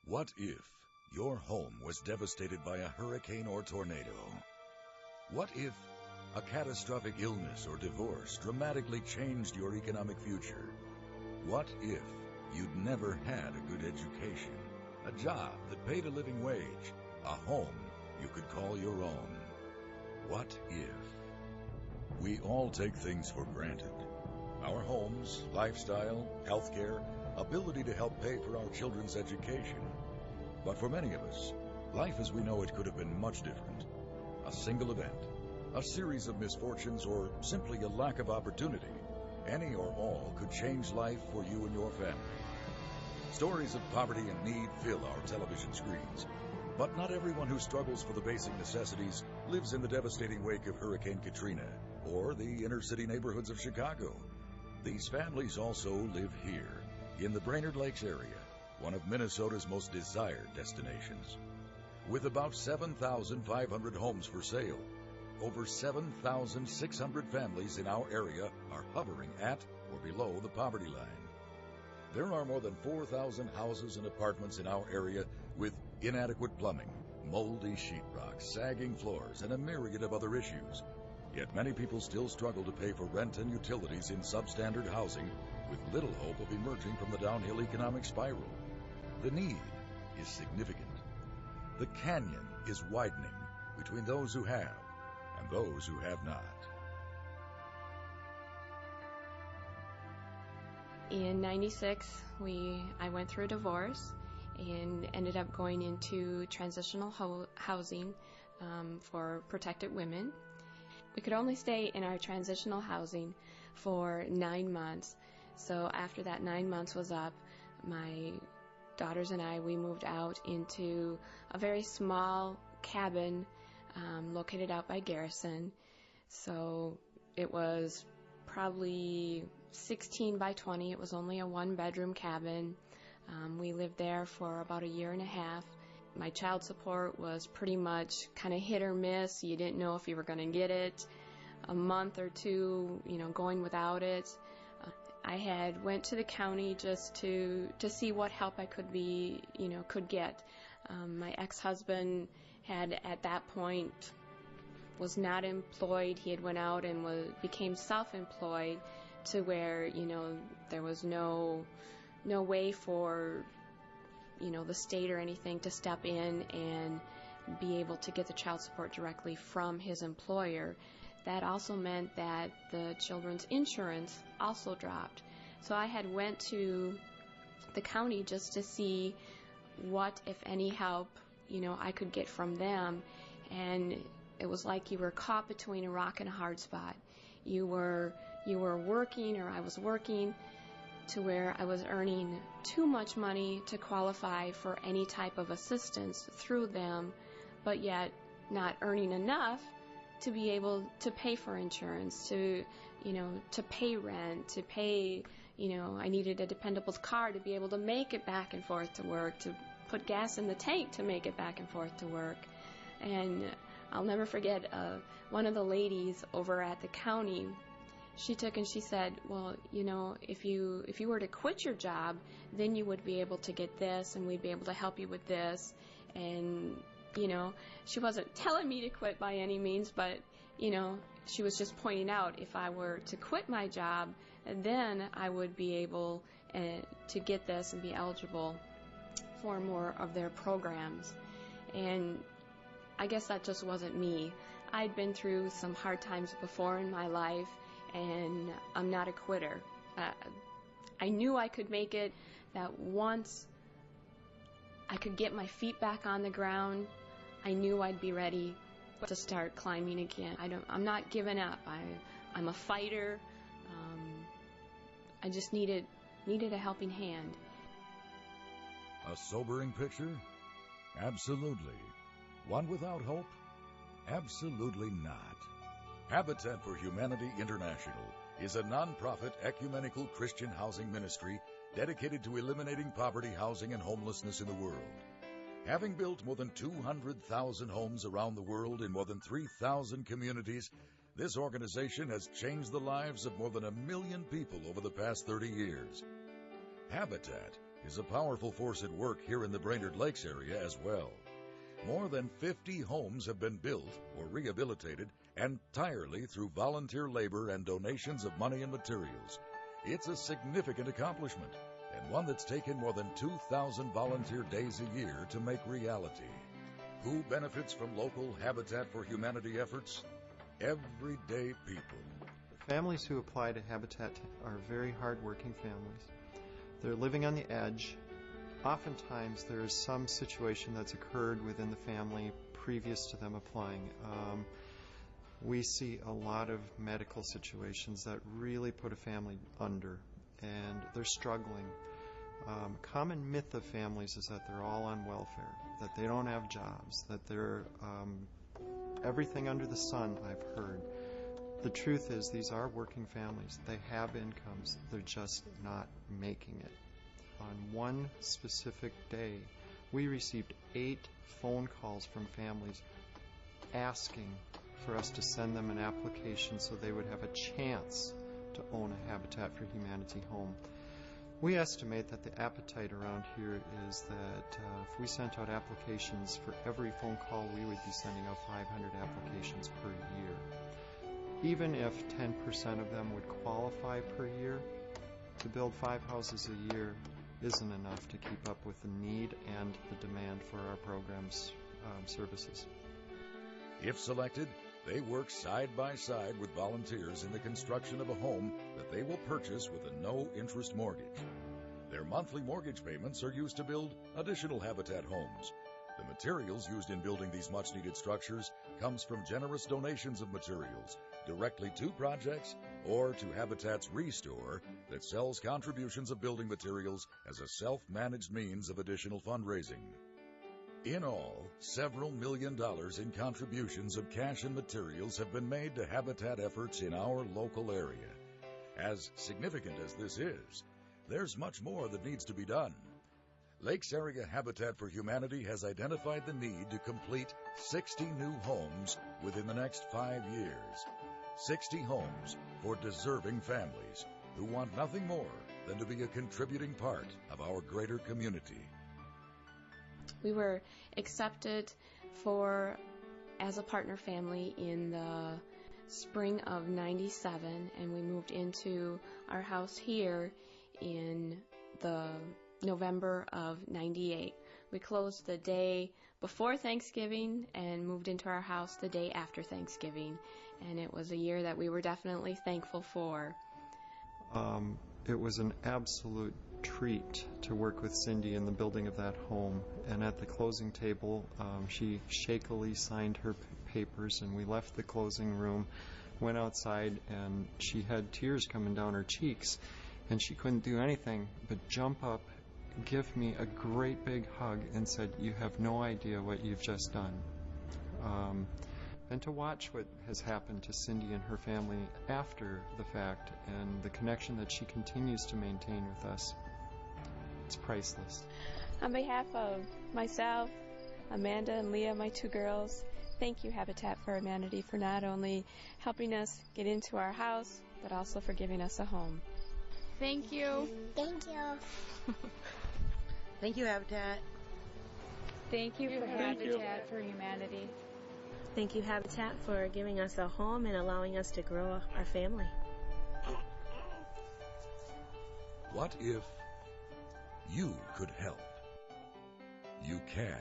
What if your home was devastated by a hurricane or tornado? What if a catastrophic illness or divorce dramatically changed your economic future? What if you'd never had a good education, a job that paid a living wage, a home you could call your own? What if? We all take things for granted. Our homes, lifestyle, healthcare, ability to help pay for our children's education. But for many of us, life as we know it could have been much different. A single event, a series of misfortunes, or simply a lack of opportunity, any or all could change life for you and your family. Stories of poverty and need fill our television screens. But not everyone who struggles for the basic necessities lives in the devastating wake of Hurricane Katrina or the inner-city neighborhoods of Chicago. These families also live here, in the Brainerd Lakes area, one of Minnesota's most desired destinations. With about 7,500 homes for sale, over 7,600 families in our area are hovering at or below the poverty line. There are more than 4,000 houses and apartments in our area with inadequate plumbing, moldy sheetrock, sagging floors, and a myriad of other issues. Yet many people still struggle to pay for rent and utilities in substandard housing, with little hope of emerging from the downhill economic spiral. The need is significant. The canyon is widening between those who have and those who have not. In '96, I went through a divorce and ended up going into transitional housing for protected women. We could only stay in our transitional housing for 9 months. So after that 9 months was up, my daughters and we moved out into a very small cabin located out by Garrison. So it was probably 16 by 20. It was only a one-bedroom cabin. We lived there for about a year and a half. My child support was pretty much kind of hit or miss. You didn't know if you were going to get it. A month or two, going without it. I had went to the county just to see what help I could get. My ex-husband had at that point was not employed. He had went out and became self-employed to where there was no way for the state or anything to step in and be able to get the child support directly from his employer. That also meant that the children's insurance also dropped. So I had went to the county just to see what, if any, help I could get from them. And it was like you were caught between a rock and a hard spot. You were working, or I was working, to where I was earning too much money to qualify for any type of assistance through them, but yet not earning enough to be able to pay for insurance, to pay rent, to pay, I needed a dependable car to be able to make it back and forth to work, to put gas in the tank to make it back and forth to work. And I'll never forget one of the ladies over at the county. She took and she said, well, if you were to quit your job, then you would be able to get this, and we'd be able to help you with this. And, she wasn't telling me to quit by any means, but, she was just pointing out if I were to quit my job, then I would be able to get this and be eligible for more of their programs. And I guess that just wasn't me. I'd been through some hard times before in my life, and I'm not a quitter. I knew I could make it, that once I could get my feet back on the ground, I knew I'd be ready to start climbing again. I'm not giving up. I'm a fighter. I just needed a helping hand. A sobering picture? Absolutely. One without hope? Absolutely not. Habitat for Humanity International is a non-profit ecumenical Christian housing ministry dedicated to eliminating poverty, housing, and homelessness in the world. Having built more than 200,000 homes around the world in more than 3,000 communities, this organization has changed the lives of more than 1 million people over the past 30 years. Habitat is a powerful force at work here in the Brainerd Lakes area as well. More than 50 homes have been built or rehabilitated entirely through volunteer labor and donations of money and materials. It's a significant accomplishment, and one that's taken more than 2,000 volunteer days a year to make reality. Who benefits from local Habitat for Humanity efforts? Everyday people. The families who apply to Habitat are very hard-working families. They're living on the edge. Oftentimes there is some situation that's occurred within the family previous to them applying. We see a lot of medical situations that really put a family under, and they're struggling. Common myth of families is that they're all on welfare, that they don't have jobs, that they're everything under the sun, I've heard. The truth is these are working families. They have incomes. They're just not making it. On one specific day, we received 8 phone calls from families asking for us to send them an application so they would have a chance to own a Habitat for Humanity home. We estimate that the appetite around here is that if we sent out applications for every phone call, we would be sending out 500 applications per year. Even if 10% of them would qualify per year, to build 5 houses a year isn't enough to keep up with the need and the demand for our program's services. If selected, they work side by side with volunteers in the construction of a home that they will purchase with a no-interest mortgage. Their monthly mortgage payments are used to build additional Habitat homes. The materials used in building these much-needed structures comes from generous donations of materials directly to projects or to Habitat's Restore that sells contributions of building materials as a self-managed means of additional fundraising. In all, several $1 million in contributions of cash and materials have been made to Habitat efforts in our local area. As significant as this is, there's much more that needs to be done. Lakes Area Habitat for Humanity has identified the need to complete 60 new homes within the next 5 years. 60 homes for deserving families who want nothing more than to be a contributing part of our greater community. We were accepted as a partner family in the spring of '97, and we moved into our house here in the November of '98. We closed the day before Thanksgiving and moved into our house the day after Thanksgiving, and it was a year that we were definitely thankful for. It was an absolute treat to work with Cindy in the building of that home, and at the closing table she shakily signed her papers, and we left the closing room, went outside, and she had tears coming down her cheeks, and she couldn't do anything but jump up, give me a great big hug, and said, "You have no idea what you've just done." And to watch what has happened to Cindy and her family after the fact and the connection that she continues to maintain with us, it's priceless. On behalf of myself, Amanda and Leah, my 2 girls, thank you, Habitat for Humanity, for not only helping us get into our house, but also for giving us a home. Thank you. Thank you. Thank you, Habitat. Thank you for Habitat for Humanity. Thank you, Habitat, for giving us a home and allowing us to grow our family. What if you could help? You can.